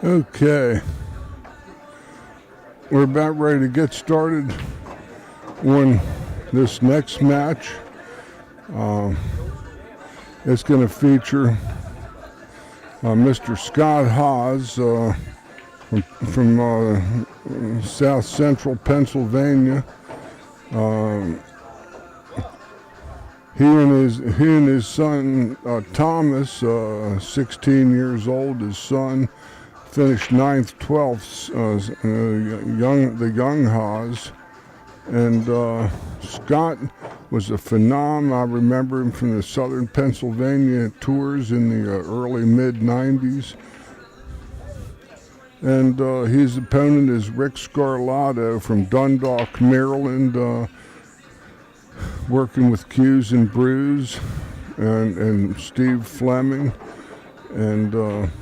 Okay, we're about ready to get started on this next match. It's going to feature Mr. Scott Haas from South Central Pennsylvania. He and his son Thomas, 16 years old, his son, finished 9th, 12th, the young Haas. And Scott was a phenom. I remember him from the Southern Pennsylvania tours in the early mid-90s. And his opponent is Rick Scarlato from Dundalk, Maryland, working with Q's and Brews, and Steve Fleming. And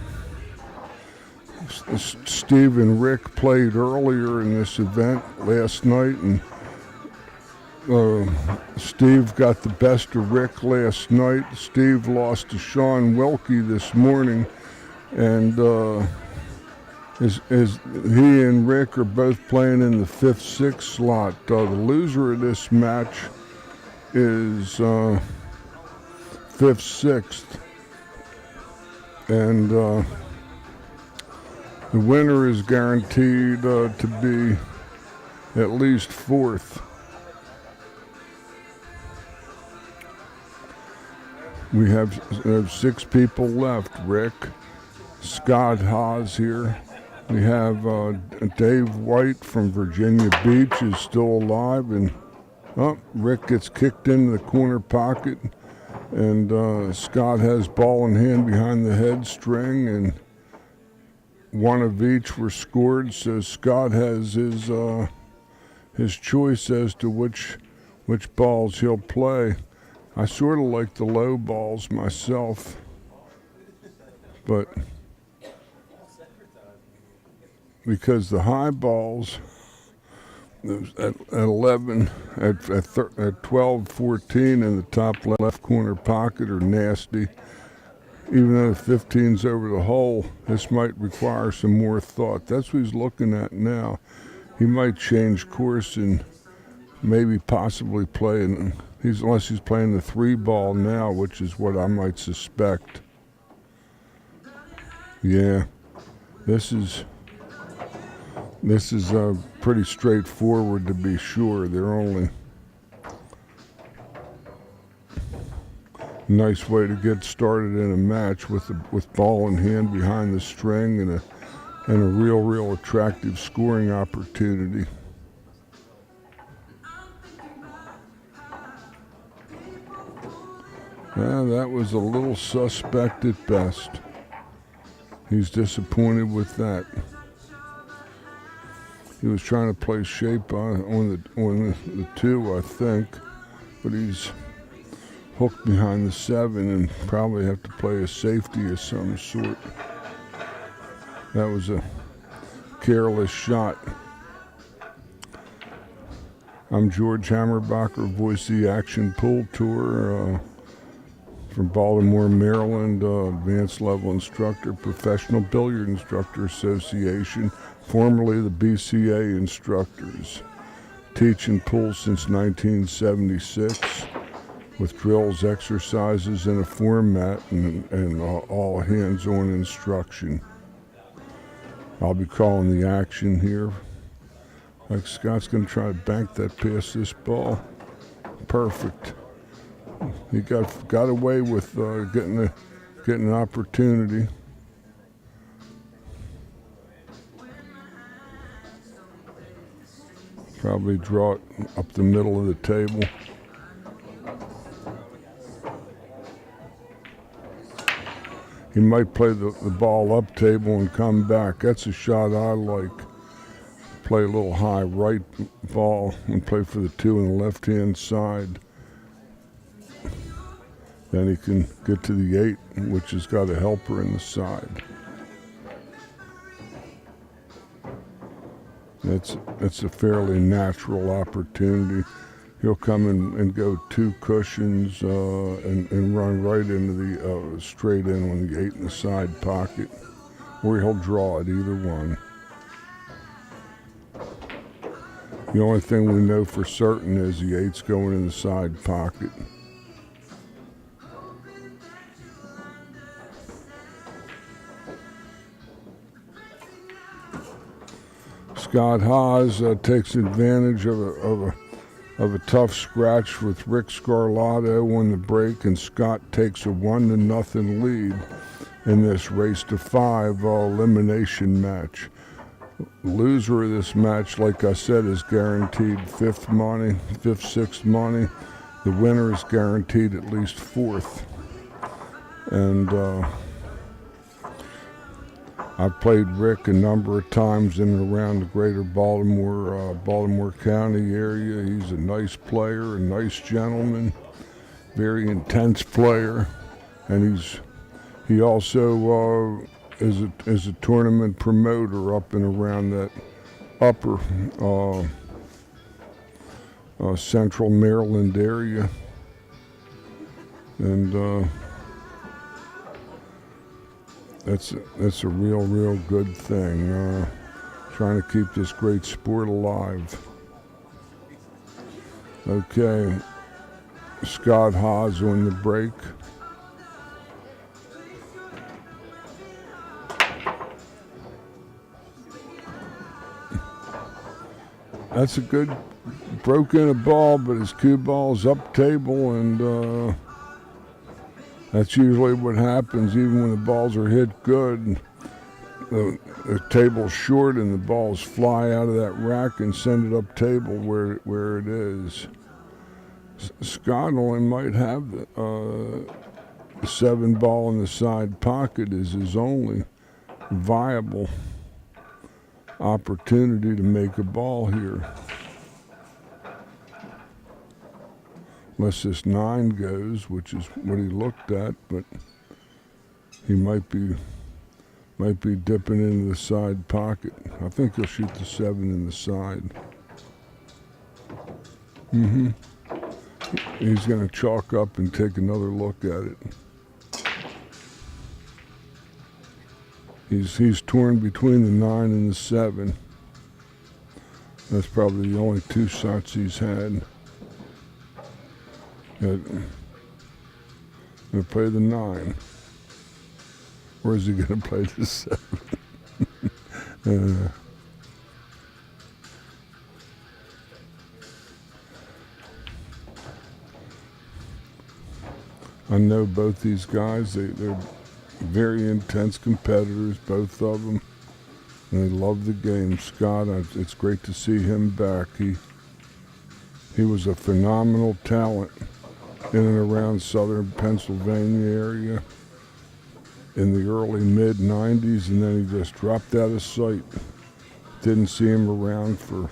Steve and Rick played earlier in this event last night, and Steve got the best of Rick last night. Steve lost to Sean Wilkie this morning, and he and Rick are both playing in the 5th, 6th slot. The loser of this match is 5th, 6th, and the winner is guaranteed to be at least 4th. We have 6 people left. Rick, Scott Haas here. We have Dave White from Virginia Beach is still alive, and Rick gets kicked into the corner pocket, and Scott has ball in hand behind the head string, and one of each were scored, so Scott has his choice as to which balls he'll play. I sort of like the low balls myself, but because the high balls at 11, at 12, 14 in the top left corner pocket are nasty. Even though the 15's over the hole, this might require some more thought. That's what he's looking at now. He might change course and maybe possibly play, unless he's playing the 3 ball now, which is what I might suspect. Yeah, this is pretty straightforward, to be sure. They're only nice way to get started in a match with ball in hand behind the string and a real attractive scoring opportunity. Yeah, that was a little suspect at best. He's disappointed with that. He was trying to play shape on the 2, I think, but he's hooked behind the 7 and probably have to play a safety of some sort. That was a careless shot. I'm George Hammerbacher, voice of the Action Pool Tour from Baltimore, Maryland, advanced level instructor, Professional Billiard Instructor Association, formerly the BCA Instructors. Teaching pool since 1976. With drills, exercises, and a format, and all hands-on instruction. I'll be calling the action here. Like Scott's going to try to bank that past this ball. Perfect. He got away with getting an opportunity. Probably draw it up the middle of the table. He might play the ball up table and come back. That's a shot I like. Play a little high right ball and play for the 2 on the left-hand side. Then he can get to the 8, which has got a helper in the side. It's a fairly natural opportunity. He'll come in and go 2 cushions and run right into the straight in on the 8 in the side pocket. or he'll draw it, either one. The only thing we know for certain is the 8's going in the side pocket. Scott Haas takes advantage of a tough scratch with Rick Scarlato on the break, and Scott takes a 1-0 lead in this race to 5 elimination match. Loser of this match, like I said, is guaranteed 5th, 6th money. The winner is guaranteed at least 4th. And I've played Rick a number of times in and around the greater Baltimore County area. He's a nice player, a nice gentleman, very intense player, and he also is a tournament promoter up and around that upper central Maryland area. And that's a real good thing. Trying to keep this great sport alive. Okay, Scott Haas on the break. That's a good, broke in a ball, but his cue ball's up table, and that's usually what happens. Even when the balls are hit good, the table's short and the balls fly out of that rack and send it up table where it is. Scott only might have the 7 ball in the side pocket is his only viable opportunity to make a ball here. Unless this 9 goes, which is what he looked at, but he might be dipping into the side pocket. I think he'll shoot the 7 in the side. He's going to chalk up and take another look at it. He's torn between the 9 and the 7. That's probably the only 2 shots he's had. I'm going to play the 9. Or is he going to play the 7? I know both these guys. They're very intense competitors, both of them. And they love the game. Scott, it's great to see him back. He was a phenomenal talent in and around southern Pennsylvania area in the early mid-90s, and then he just dropped out of sight. Didn't see him around for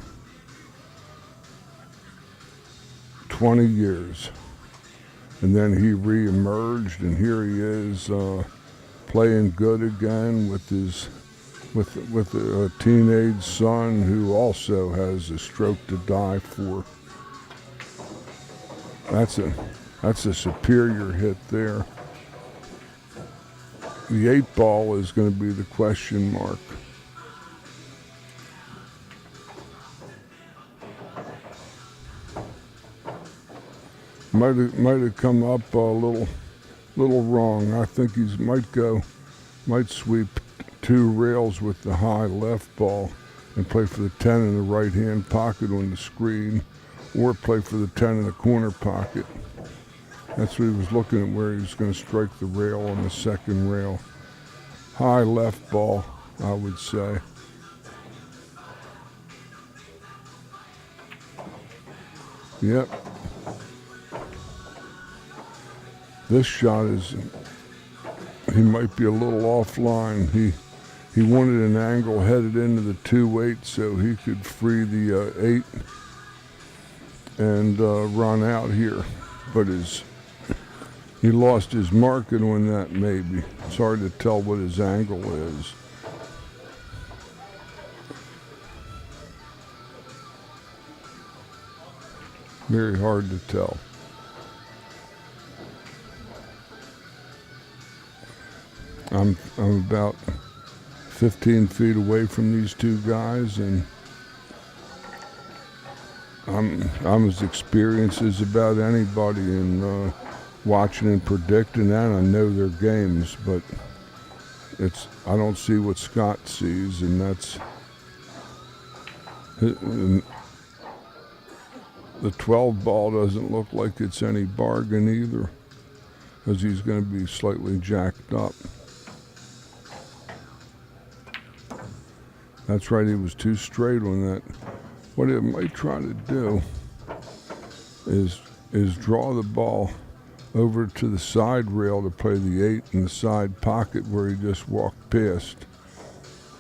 20 years. And then he re-emerged, and here he is playing good again with a teenage son who also has a stroke to die for. That's a superior hit there. The 8 ball is going to be the question mark. Might have come up a little wrong. I think he might sweep 2 rails with the high left ball and play for the 10 in the right hand pocket on the screen, or play for the 10 in the corner pocket. That's what he was looking at, where he was going to strike the rail on the second rail. High left ball, I would say. Yep. This shot he might be a little offline. He wanted an angle headed into the 2-8 so he could free the 8 and run out here. But he lost his marking on that, maybe. It's hard to tell what his angle is. Very hard to tell. I'm about 15 feet away from these two guys, and I'm as experienced as about anybody in watching and predicting that. I know their games, but I don't see what Scott sees, and that's the 12 ball doesn't look like it's any bargain either, because he's going to be slightly jacked up. That's right, he was too straight on that. What it might try to do is draw the ball over to the side rail to play the 8 in the side pocket where he just walked past.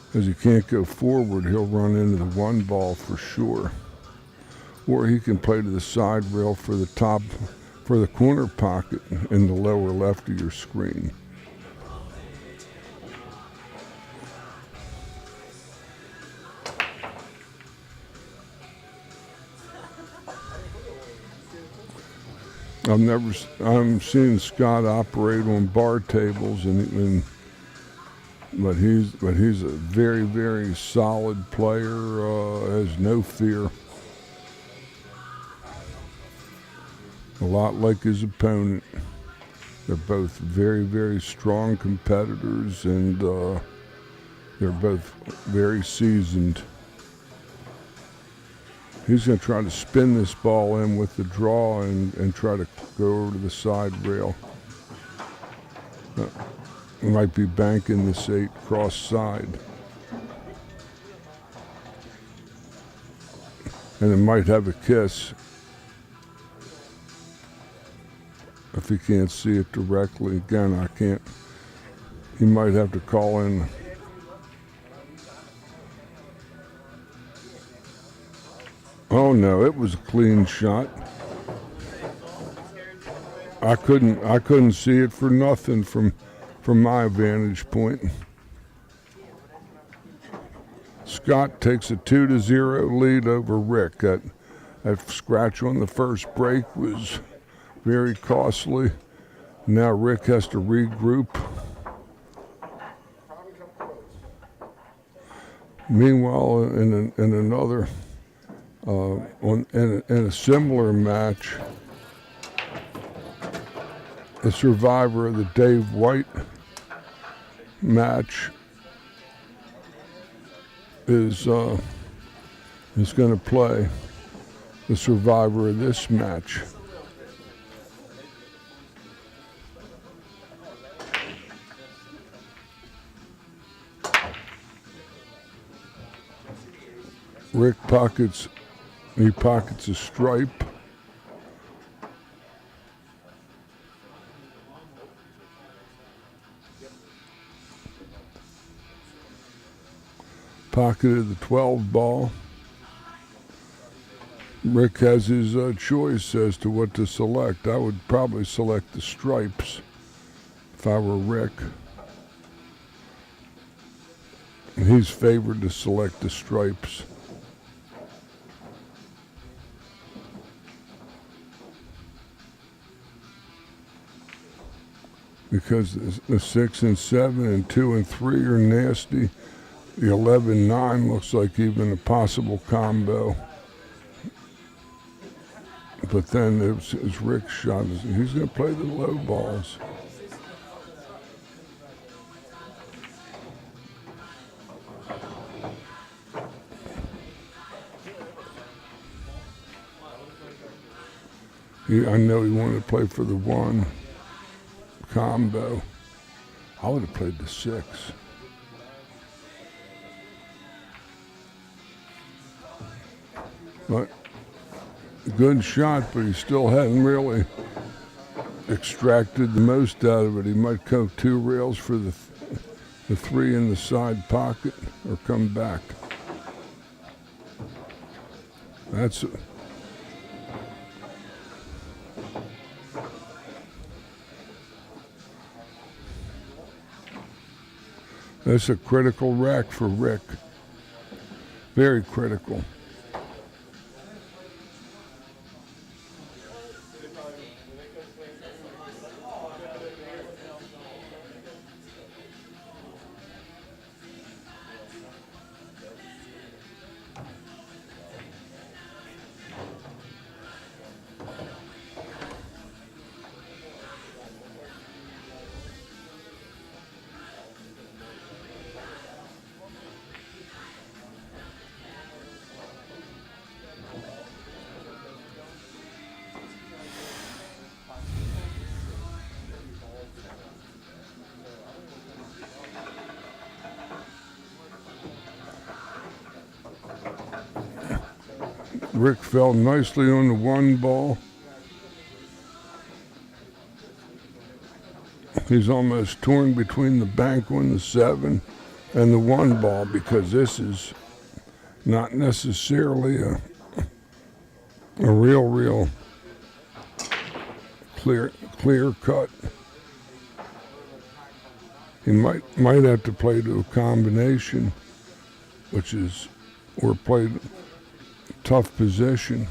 Because he can't go forward, he'll run into the 1 ball for sure. Or he can play to the side rail for the corner pocket in the lower left of your screen. I'm seeing Scott operate on bar tables, but he's a very, very solid player. Has no fear. A lot like his opponent. They're both very, very strong competitors, and they're both very seasoned. He's going to try to spin this ball in with the draw and try to go over to the side rail. He might be banking this 8 cross side. And it might have a kiss if he can't see it directly. Again, I can't. He might have to call in. Oh no, it was a clean shot. I couldn't see it for nothing from my vantage point. Scott takes a 2-0 lead over Rick. That scratch on the first break was very costly. Now Rick has to regroup. Meanwhile, in another in a similar match, the survivor of the Dave White match is going to play the survivor of this match. Rick pockets a stripe. Pocketed the 12 ball. Rick has his choice as to what to select. I would probably select the stripes if I were Rick. He's favored to select the stripes. Because the 6 and 7 and 2 and 3 are nasty. The 11-9 looks like even a possible combo. But then it's Rick's shot. He's going to play the low balls. I know he wanted to play for the 1 combo. I would have played the 6. But good shot, but he still hadn't really extracted the most out of it. He might go 2 rails for the 3 in the side pocket or come back. That's a critical rack for Rick. Very critical. Rick fell nicely on the 1 ball. He's almost torn between the bank on the 7 and the 1 ball because this is not necessarily a real clear cut. He might have to play to a combination, or play tough position.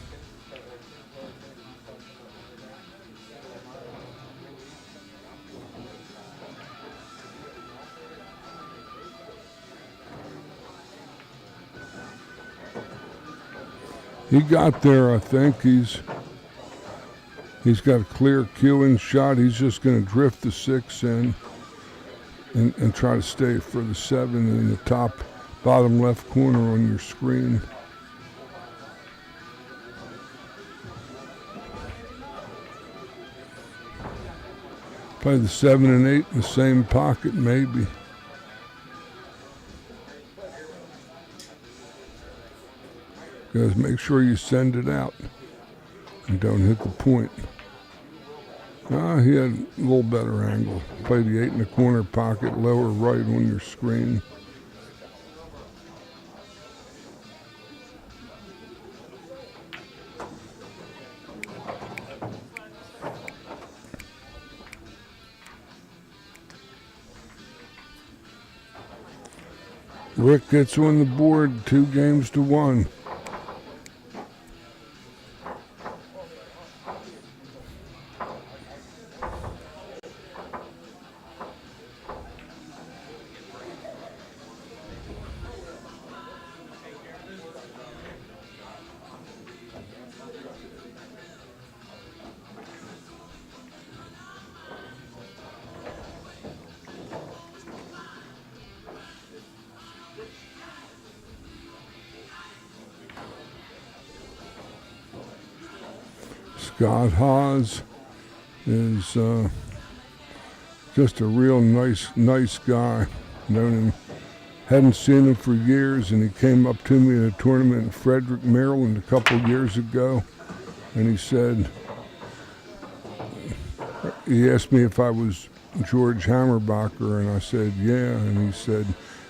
He got there, I think. He's got a clear cueing shot. He's just going to drift the 6 in and try to stay for the 7 in the bottom left corner on your screen. Play the 7 and 8 in the same pocket, maybe. Guys, make sure you send it out and don't hit the point. He had a little better angle. Play the 8 in the corner pocket, lower right on your screen. Rick gets on the board, 2 games to 1. Scott Haas is just a real nice guy. Known him, hadn't seen him for years, and he came up to me in a tournament in Frederick, Maryland a couple years ago, and he said, he asked me if I was George Hammerbacher, and I said, yeah, and he said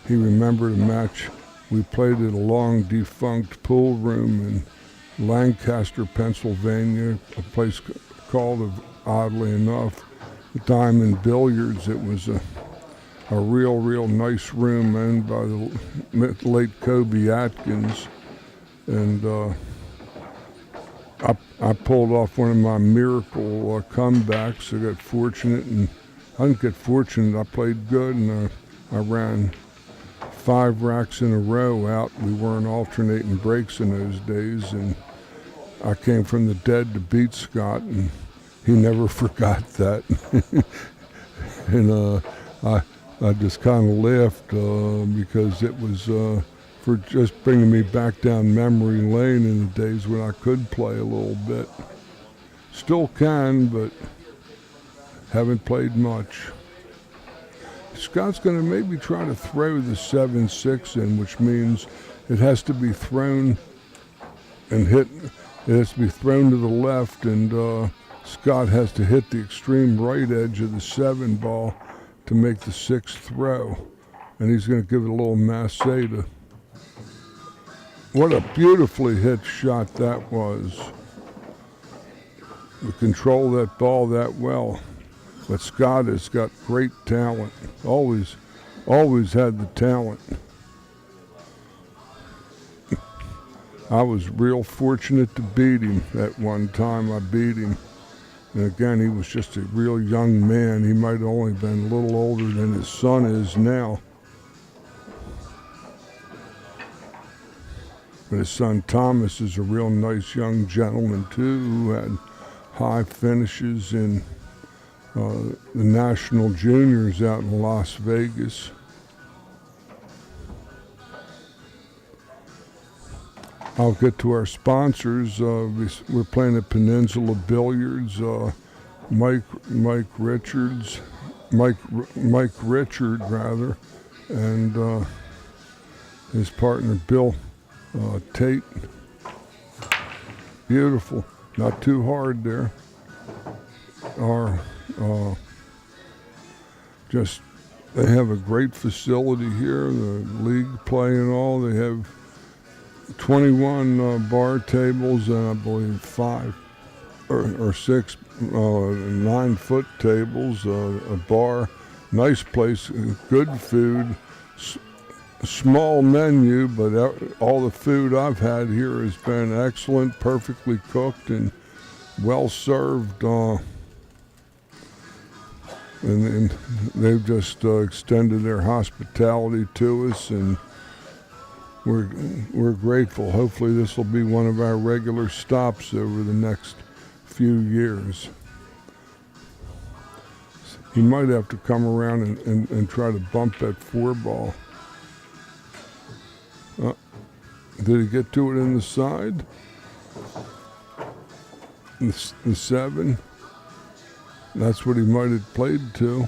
he remembered a match we played at a long defunct pool room in Lancaster, Pennsylvania, a place called, oddly enough, Diamond Billiards. It was a real nice room owned by the late Kobe Atkins, and I pulled off one of my miracle comebacks. I got fortunate, and I didn't get fortunate. I played good, and I ran 5 racks in a row out. We weren't alternating breaks in those days, and I came from the dead to beat Scott, and he never forgot that. And I just kind of laughed because it was for just bringing me back down memory lane in the days when I could play a little bit. Still can, but haven't played much. Scott's going to maybe try to throw the 7-6 in, which means it has to be thrown and hit. It has to be thrown to the left, and Scott has to hit the extreme right edge of the 7 ball to make the 6th throw. And he's going to give it a little masse to. What a beautifully hit shot that was. To control that ball that well. But Scott has got great talent. Always had the talent. I was real fortunate to beat him that one time. I beat him. And again, he was just a real young man. He might have only been a little older than his son is now. But his son Thomas is a real nice young gentleman too, who had high finishes in the National Juniors out in Las Vegas. I'll get to our sponsors. We're playing at Peninsula Billiards. Mike Richard, and his partner Bill Tate. Beautiful. Not too hard there. Or just they have a great facility here. The league play and all. They have 21 bar tables and I believe 5 or 6 9-foot tables. A bar. Nice place. Good food. Small menu, but all the food I've had here has been excellent, perfectly cooked and well served. And they've just extended their hospitality to us, and we're grateful. Hopefully this will be one of our regular stops over the next few years. He might have to come around and try to bump that 4-ball. Did he get to it in the side? The 7. That's what he might have played to.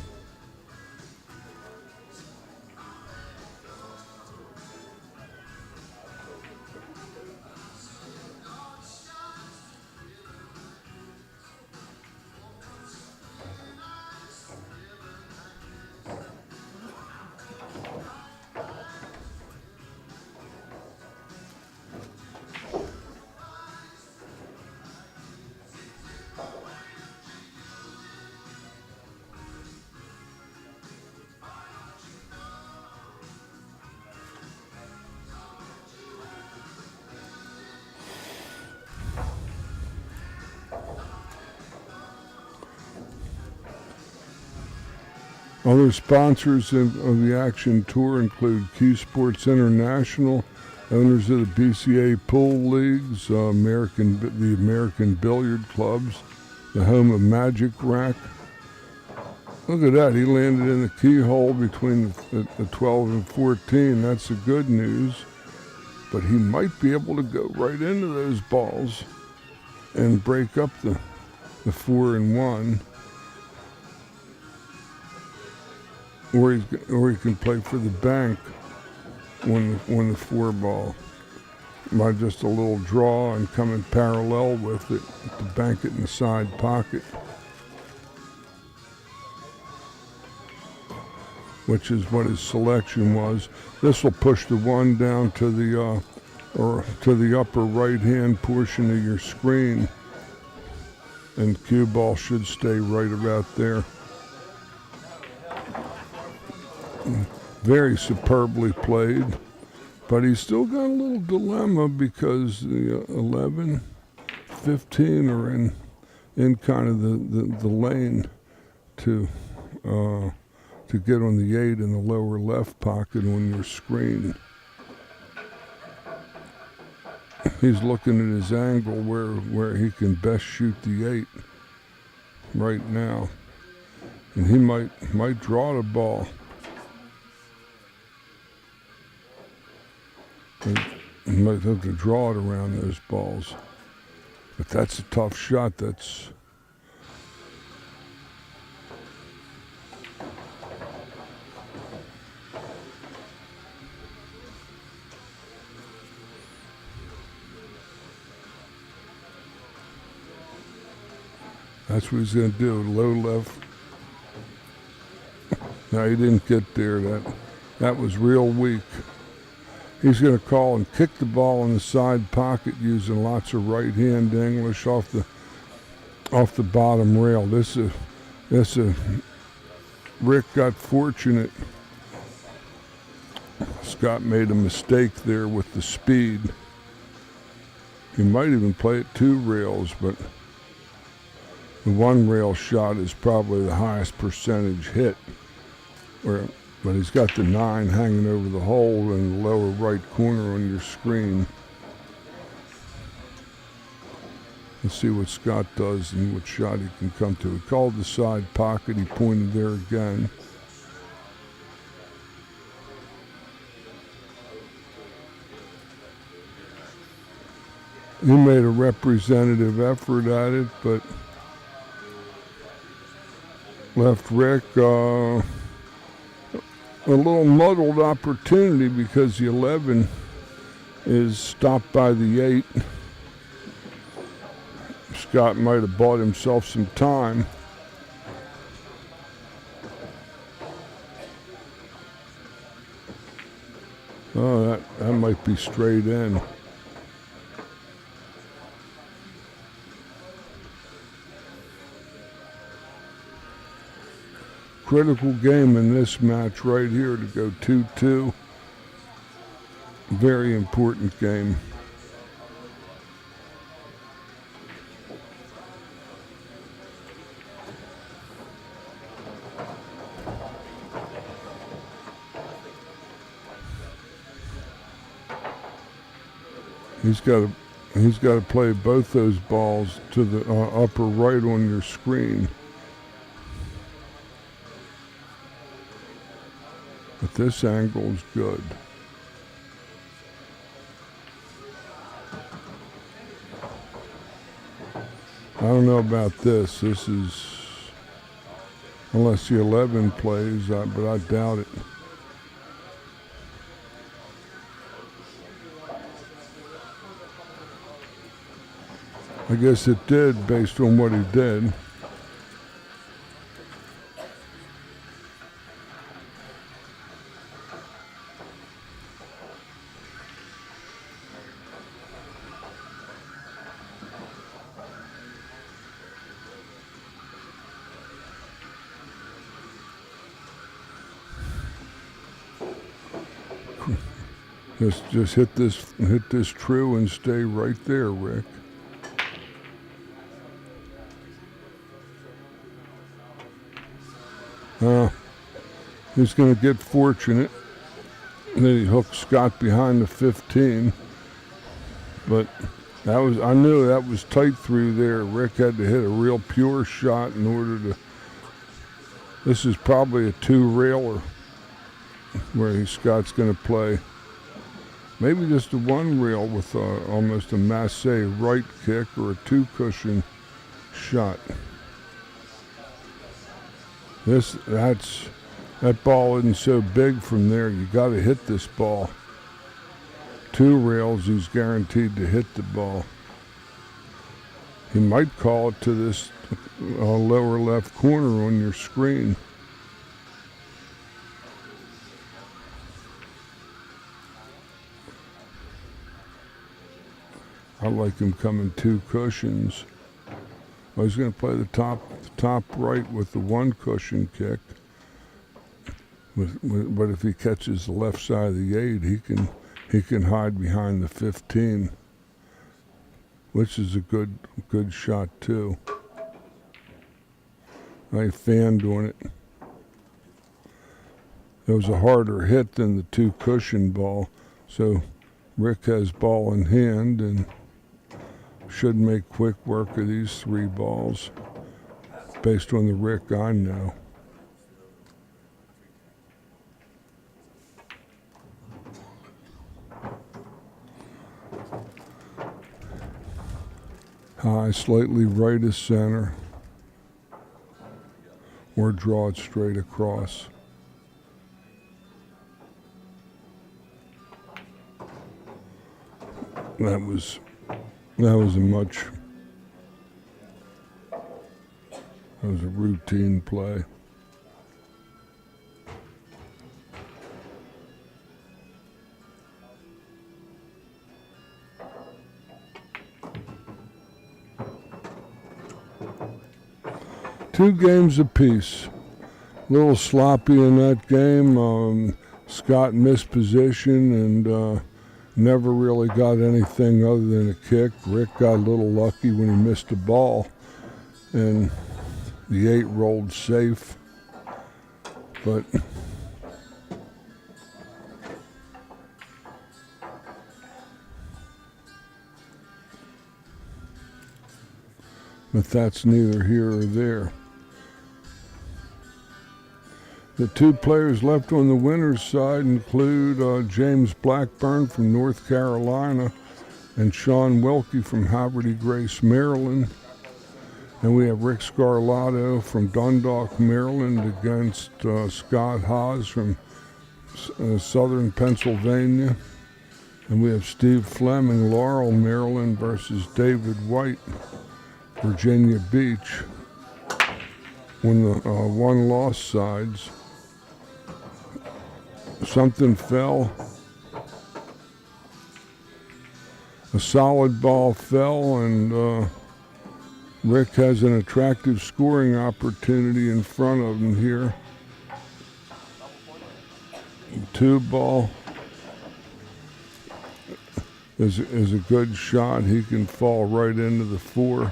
Other sponsors of the Action Tour include Q Sports International, owners of the BCA Pool Leagues, the American Billiard Clubs, the home of Magic Rack. Look at that, he landed in the keyhole between the 12 and 14. That's the good news. But he might be able to go right into those balls and break up the 4 and 1. Or he can play for the bank when the 4-ball. By just a little draw and come in parallel with it to bank it in the side pocket. Which is what his selection was. This will push the 1 down to the upper right-hand portion of your screen. And cue ball should stay right about there. Very superbly played, but he's still got a little dilemma because the 11, 15 are in kind of the lane to get on the 8 in the lower left pocket on your screen. He's looking at his angle where he can best shoot the 8 right now, and he might draw the ball. You might have to draw it around those balls. But that's a tough shot. That's what he's going to do. Low left. No, he didn't get there. That was real weak. He's going to call and kick the ball in the side pocket using lots of right-hand English off the bottom rail. Rick got fortunate. Scott made a mistake there with the speed. He might even play it 2 rails, but the 1 rail shot is probably the highest percentage hit. But he's got the 9 hanging over the hole in the lower right corner on your screen. Let's see what Scott does and what shot he can come to. He called the side pocket. He pointed there again. He made a representative effort at it, but left Rick a little muddled opportunity because the 11 is stopped by the 8. Scott might have bought himself some time. Oh, that might be straight in. Critical game in this match right here to go 2-2. Very important game. He's got to play both those balls to the upper right on your screen. But this angle's good. I don't know about this. This is, unless the 11 plays, but I doubt it. I guess it did based on what he did. Just hit this true and stay right there, Rick. He's going to get fortunate. And then he hooked Scott behind the 15. But I knew that was tight through there. Rick had to hit a real pure shot in order to. This is probably a 2-railer where Scott's going to play. Maybe just a 1-rail with almost a masse right kick or a 2-cushion shot. That ball isn't so big from there. You got to hit this ball. 2 rails, he's guaranteed to hit the ball. He might call it to this lower left corner on your screen. I like him coming 2 cushions. Oh, he's going to play the top right with the 1 cushion kick. But if he catches the left side of the 8, he can hide behind the 15, which is a good shot too. I fanned on it. It was a harder hit than the 2 cushion ball, so Rick has ball in hand and should make quick work of these 3 balls based on the Rick I know. High, slightly right of center, or draw it straight across. That was a routine play. Two games apiece. A little sloppy in that game. Scott missed position and never really got anything other than a kick. Rick got a little lucky when he missed a ball, and the 8 rolled safe. But that's neither here or there. The 2 players left on the winner's side include James Blackburn from North Carolina and Sean Wilkie from Haverty Grace, Maryland. And we have Rick Scarlato from Dundalk, Maryland against Scott Haas from Southern Pennsylvania. And we have Steve Fleming, Laurel, Maryland versus David White, Virginia Beach. When the one lost sides, something fell. A solid ball fell, and Rick has an attractive scoring opportunity in front of him here. 2-ball is a good shot. He can fall right into the 4.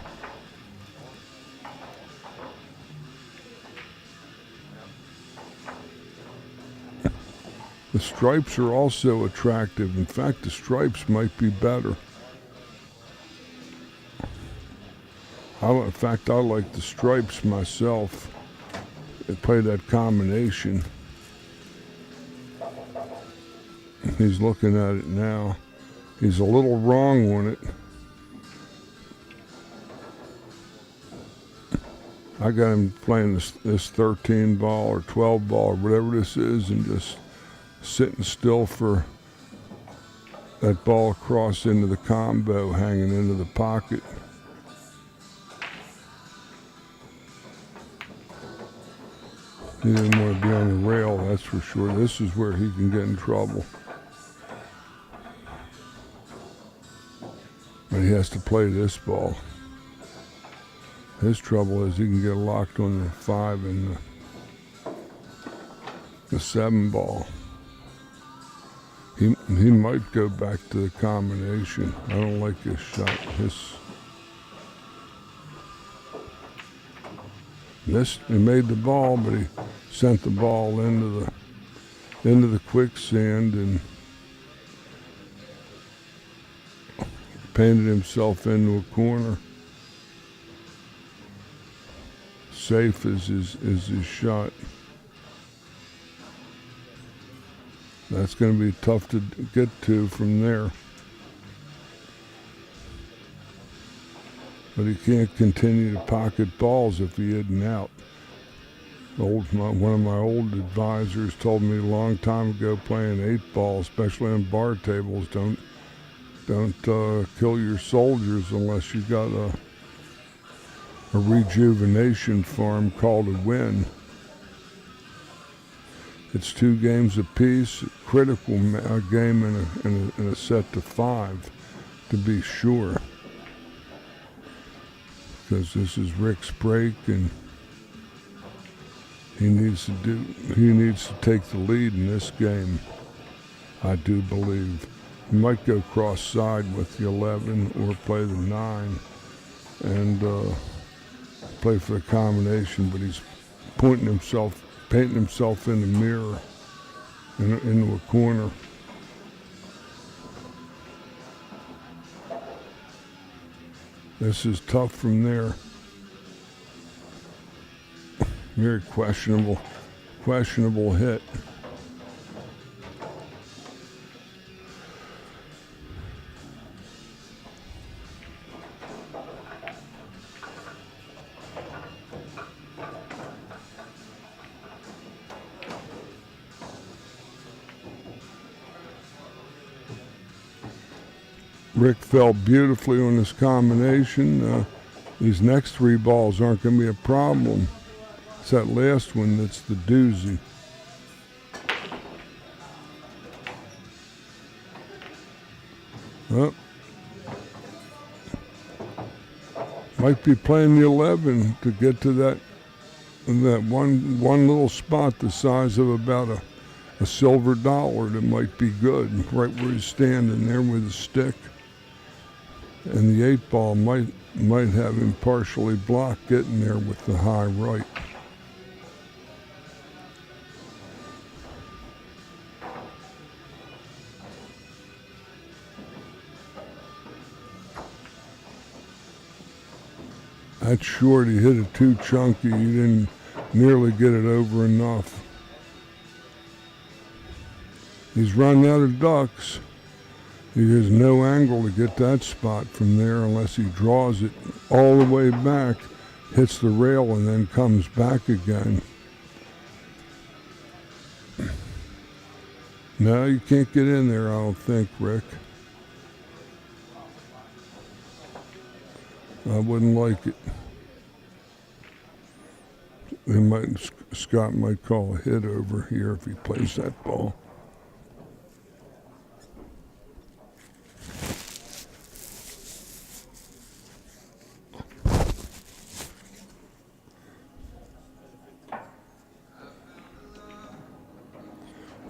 The stripes are also attractive. In fact, the stripes might be better. In fact, I like the stripes myself. They play that combination. He's looking at it now. He's a little wrong on it. I got him playing this 13 ball or 12 ball or whatever this is, and just sitting still for that ball across into the combo, hanging into the pocket. He didn't want to be on the rail, that's for sure. This is where he can get in trouble. But he has to play this ball. His trouble is he can get locked on the 5 and the 7 ball. He might go back to the combination. I don't like his shot. He made the ball, but he sent the ball into the quicksand and painted himself into a corner. Safe is his shot. That's going to be tough to get to from there. But he can't continue to pocket balls if he isn't out. One of my old advisors told me a long time ago, playing 8-ball, especially on bar tables, don't kill your soldiers unless you got a rejuvenation farm called a win. It's 2 games apiece, critical game in a set to 5, to be sure. Because this is Rick's break, and he needs to take the lead in this game, I do believe. He might go cross-side with the 11 or play the 9 and play for the combination, but he's painting himself in the mirror, into a corner. This is tough from there. Very questionable hit. Rick fell beautifully on this combination. These next 3 balls aren't going to be a problem. It's that last one that's the doozy. Well, might be playing the 11 to get to that one little spot the size of about a silver dollar that might be good, right where he's standing there with his stick. And the 8-ball might have him partially blocked getting there with the high right. That's short. He hit it too chunky. He didn't nearly get it over enough. He's run out of ducks. He has no angle to get that spot from there unless he draws it all the way back, hits the rail, and then comes back again. No, you can't get in there, I don't think, Rick. I wouldn't like it. Scott might call a hit over here if he plays that ball.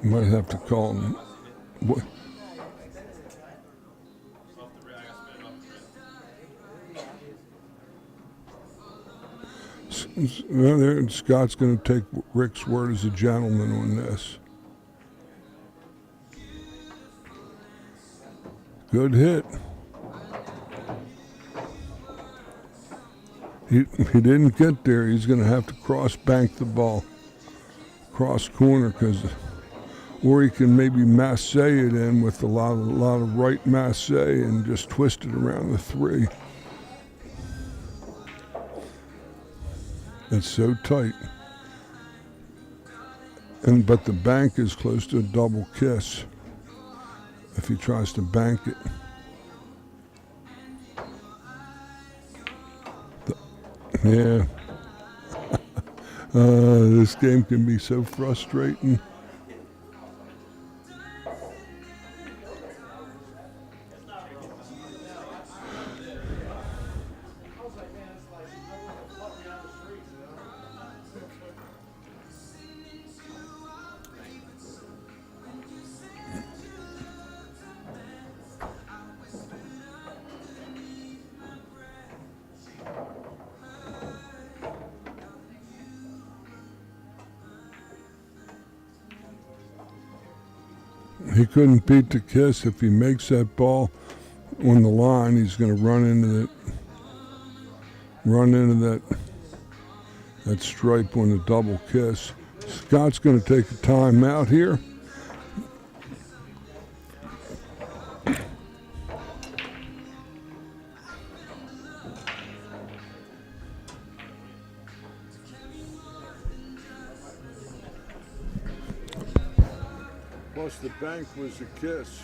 You might have to call him. What? Scott's going to take Rick's word as a gentleman on this. Good hit. He didn't get there. He's going to have to cross bank the ball, cross corner, or he can maybe masse it in with a lot of right masse and just twist it around the 3. It's so tight. But the bank is close to a double kiss if he tries to bank it. Yeah. This game can be so frustrating. He couldn't beat the kiss. If he makes that ball on the line, he's going to run into that stripe on the double kiss. Scott's going to take a timeout here. Plus the bank was a kiss.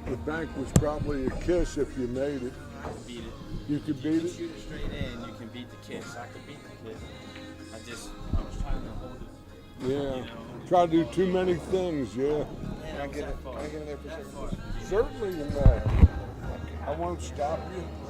The bank was probably a kiss if you made it. I could beat it. You could beat it? Shoot it straight in, you can beat the kiss. I could beat the kiss. I was trying to hold it. Yeah. You know, Try to do too many things, yeah. Can I get in there for a second? Certainly you may. I won't stop you.